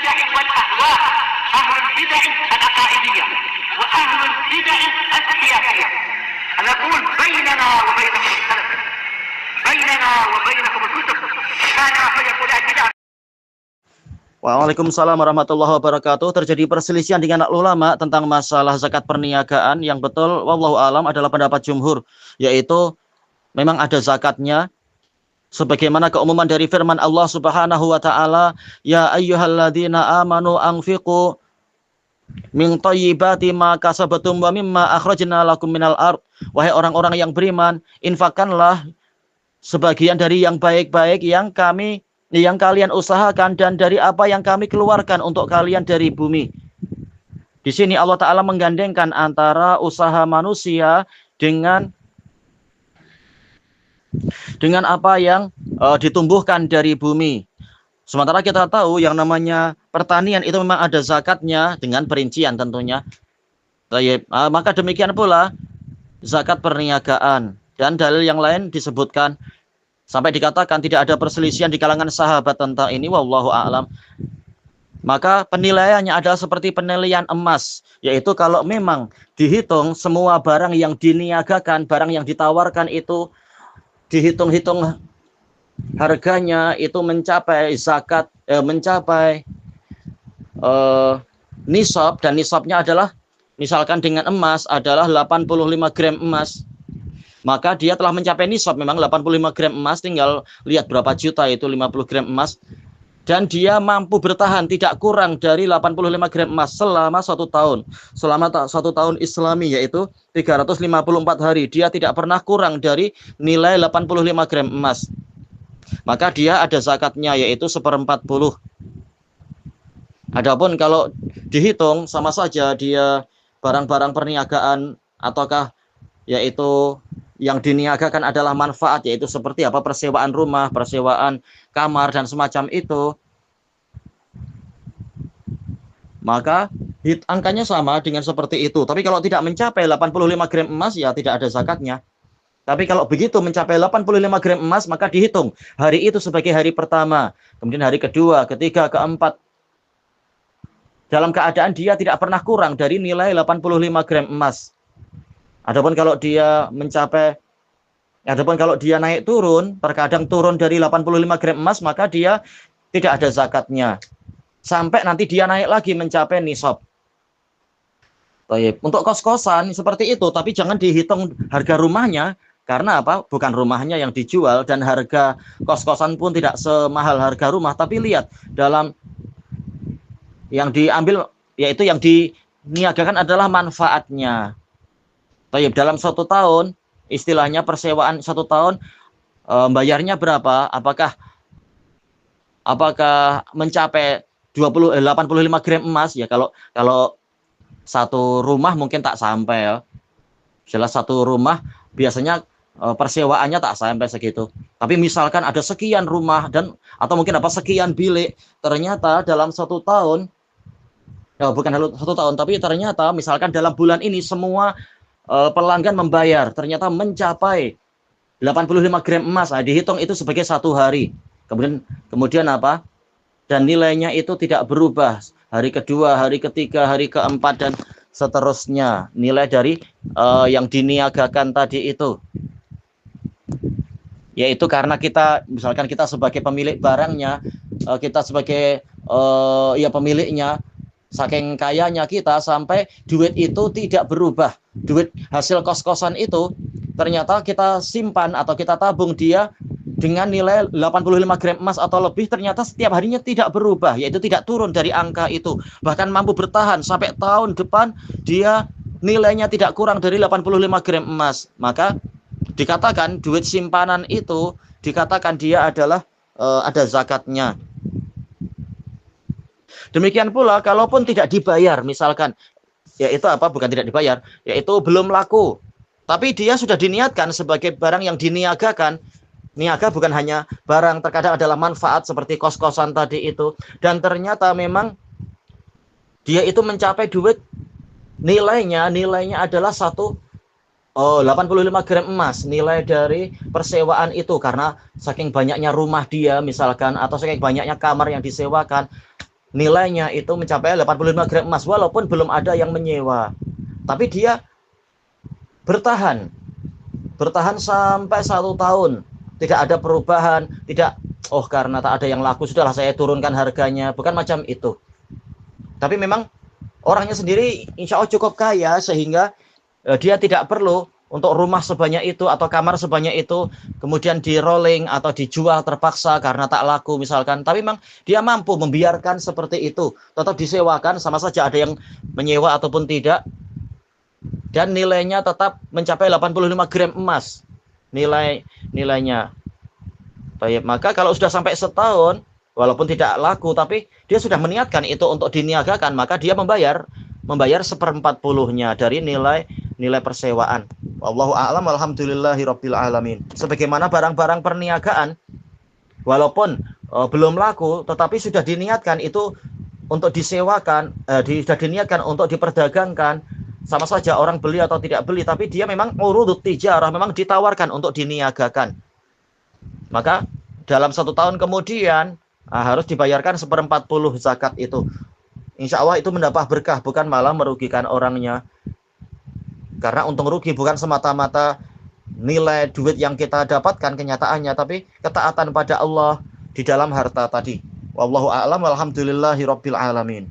البدع والأهواء، أهل البدع العقائدية وأهل البدع السياسية. نقول بيننا وبينكم السلف، بيننا وبينكم الكتب، كان فيقول البدع. Waalaikumsalam warahmatullahi wabarakatuh. Terjadi perselisihan dengan ulama tentang masalah zakat perniagaan. Yang betul, wallahu alam, adalah pendapat jumhur, yaitu memang ada zakatnya. Sebagaimana keumuman dari firman Allah Subhanahu wa taala, ya ayyuhalladzina amanu anfiqu min thayyibati ma kasabatum wa mimma akhrajna lakum minal ard. Wahai orang-orang yang beriman, infakkanlah sebagian dari yang baik-baik yang kalian usahakan dan dari apa yang kami keluarkan untuk kalian dari bumi. Di sini Allah Ta'ala menggandengkan antara usaha manusia dengan apa yang ditumbuhkan dari bumi. Sementara kita tahu yang namanya pertanian itu memang ada zakatnya dengan perincian tentunya. Maka demikian pula zakat perniagaan, dan dalil yang lain disebutkan sampai dikatakan tidak ada perselisihan di kalangan sahabat tentang ini, wallahu a'lam. Maka penilaiannya adalah seperti penilaian emas, yaitu kalau memang dihitung semua barang yang diniagakan, barang yang ditawarkan itu dihitung-hitung harganya itu mencapai zakat, mencapai nisab, dan nisabnya adalah misalkan dengan emas adalah 85 gram emas, maka dia telah mencapai nisab. Memang 85 gram emas, tinggal lihat berapa juta itu 50 gram emas, dan dia mampu bertahan tidak kurang dari 85 gram emas selama 1 tahun. Selama 1 tahun Islami, yaitu 354 hari, dia tidak pernah kurang dari nilai 85 gram emas. Maka dia ada zakatnya, yaitu 1/40. Adapun kalau dihitung sama saja dia barang-barang perniagaan ataukah yaitu yang diniagakan adalah manfaat, yaitu seperti apa, persewaan rumah, persewaan kamar dan semacam itu, maka angkanya sama dengan seperti itu. Tapi kalau tidak mencapai 85 gram emas, ya tidak ada zakatnya. Tapi kalau begitu mencapai 85 gram emas, maka dihitung hari itu sebagai hari pertama, kemudian hari kedua, ketiga, keempat, dalam keadaan dia tidak pernah kurang dari nilai 85 gram emas. Adapun kalau dia naik turun, terkadang turun dari 85 gram emas, maka dia tidak ada zakatnya. Sampai nanti dia naik lagi mencapai nisab. Untuk kos-kosan seperti itu, tapi jangan dihitung harga rumahnya. Karena apa? Bukan rumahnya yang dijual, dan harga kos-kosan pun tidak semahal harga rumah. Tapi lihat, dalam yang diambil, yaitu yang diniagakan adalah manfaatnya. Dalam 1 tahun, istilahnya persewaan 1 tahun, bayarnya berapa? Apakah mencapai 85 gram emas? Ya kalau satu rumah mungkin tak sampai ya. Jelas satu rumah biasanya persewaannya tak sampai segitu. Tapi misalkan ada sekian rumah atau mungkin sekian bilik, ternyata dalam 1 tahun, bukan 1 tahun, tapi ternyata misalkan dalam bulan ini semua pelanggan membayar, ternyata mencapai 85 gram emas. Dihitung itu sebagai 1 hari. Kemudian apa? Dan nilainya itu tidak berubah. Hari kedua, hari ketiga, hari keempat, dan seterusnya. Nilai dari yang diniagakan tadi itu. Yaitu karena misalkan kita sebagai pemilik barangnya, kita sebagai pemiliknya, saking kayanya kita sampai duit itu tidak berubah. Duit hasil kos-kosan itu ternyata kita simpan atau kita tabung dia dengan nilai 85 gram emas atau lebih, ternyata setiap harinya tidak berubah, yaitu tidak turun dari angka itu. Bahkan mampu bertahan sampai tahun depan, dia nilainya tidak kurang dari 85 gram emas. Maka dikatakan duit simpanan itu, dikatakan dia adalah ada zakatnya. Demikian pula kalaupun tidak dibayar, misalkan, yaitu bukan tidak dibayar, yaitu belum laku, tapi dia sudah diniatkan sebagai barang yang diniagakan. Niaga bukan hanya barang, terkadang adalah manfaat seperti kos-kosan tadi itu. Dan ternyata memang dia itu mencapai duit, nilainya adalah 85 gram emas, nilai dari persewaan itu, karena saking banyaknya rumah dia misalkan, atau saking banyaknya kamar yang disewakan. nilainya itu mencapai 85 gram emas walaupun belum ada yang menyewa. Tapi dia bertahan sampai 1 tahun, tidak ada perubahan, tidak karena tak ada yang laku sudahlah saya turunkan harganya, bukan macam itu. Tapi memang orangnya sendiri insya Allah cukup kaya sehingga dia tidak perlu untuk rumah sebanyak itu atau kamar sebanyak itu kemudian di rolling atau dijual terpaksa karena tak laku misalkan. Tapi memang dia mampu membiarkan seperti itu, tetap disewakan, sama saja ada yang menyewa ataupun tidak, dan nilainya tetap mencapai 85 gram emas nilainya. Baik, maka kalau sudah sampai setahun walaupun tidak laku tapi dia sudah meniatkan itu untuk diniagakan, maka dia membayar 1/40-nya dari nilai persewaan. Wallahu a'lam, alhamdulillahirabbil alamin. Sebagaimana barang-barang perniagaan walaupun belum laku tetapi sudah diniatkan itu untuk disewakan, sudah diniatkan untuk diperdagangkan, sama saja orang beli atau tidak beli, tapi dia memang urudut tijarah, memang ditawarkan untuk diniagakan. Maka dalam 1 tahun kemudian harus dibayarkan 1/40 zakat itu. Insya Allah itu mendapat berkah, bukan malah merugikan orangnya. Karena untung rugi bukan semata-mata nilai duit yang kita dapatkan kenyataannya, tapi ketaatan pada Allah di dalam harta tadi. Wallahu a'lam, walhamdulillahirabbil alamin.